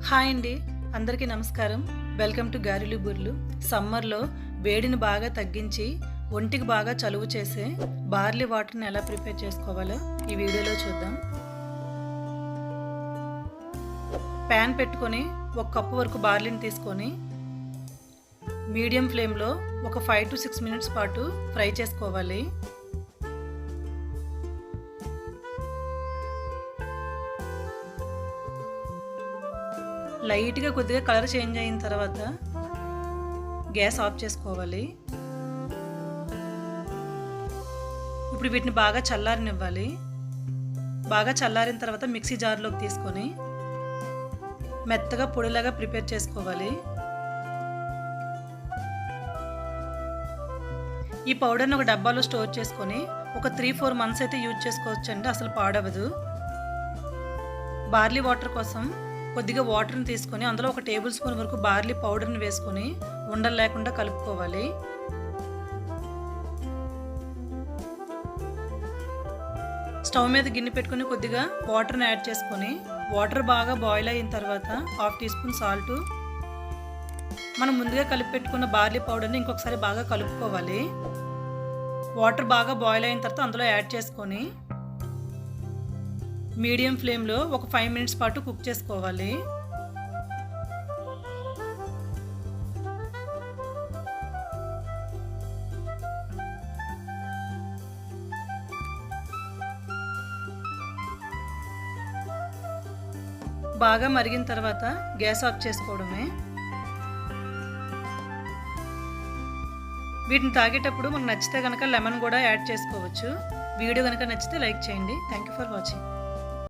Hi అండి, అందరికీ నమస్కారం. వెల్కమ్ టు గారెలు బుర్లు. సమ్మర్లో వేడిని బాగా తగ్గించి ఒంటికి బాగా చలువ చేసే బార్లీ వాటర్ని ఎలా ప్రిపేర్ చేసుకోవాలో ఈ వీడియోలో చూద్దాం. ప్యాన్ పెట్టుకొని 1 కప్పు వరకు బార్లీని తీసుకొని మీడియం ఫ్లేమ్లో ఒక 5 to 6 మినిట్స్ పాటు ఫ్రై చేసుకోవాలి. లైట్గా కొద్దిగా కలర్ చేంజ్ అయిన తర్వాత గ్యాస్ ఆఫ్ చేసుకోవాలి. ఇప్పుడు వీటిని బాగా చల్లారనివ్వాలి. బాగా చల్లారిన తర్వాత మిక్సీ జార్లోకి తీసుకొని మెత్తగా పొడిలాగా ప్రిపేర్ చేసుకోవాలి. ఈ పౌడర్ని ఒక డబ్బాలో స్టోర్ చేసుకొని ఒక 3-4 మంత్స్ అయితే యూజ్ చేసుకోవచ్చండి, అసలు పాడవదు. బార్లీ వాటర్ కోసం కొద్దిగా వాటర్ని తీసుకొని అందులో 1 టేబుల్ స్పూన్ వరకు బార్లీ పౌడర్ని వేసుకొని ఉండలు లేకుండా కలుపుకోవాలి. స్టవ్ మీద గిన్నె పెట్టుకుని కొద్దిగా వాటర్ని యాడ్ చేసుకొని వాటర్ బాగా బాయిల్ అయిన తర్వాత 1/2 టీ స్పూన్ సాల్ట్, మనం ముందుగా కలిపి పెట్టుకున్న బార్లీ పౌడర్ని ఇంకొకసారి బాగా కలుపుకోవాలి. వాటర్ బాగా బాయిల్ అయిన తర్వాత అందులో యాడ్ చేసుకొని మీడియం ఫ్లేమ్లో ఒక 5 మినిట్స్ పాటు కుక్ చేసుకోవాలి. బాగా మరిగిన తర్వాత గ్యాస్ ఆఫ్ చేసుకోవడమే. వీటిని తాగేటప్పుడు మనకు నచ్చితే కనుక లెమన్ కూడా యాడ్ చేసుకోవచ్చు. వీడియో కనుక నచ్చితే లైక్ చేయండి. Thank you for watching.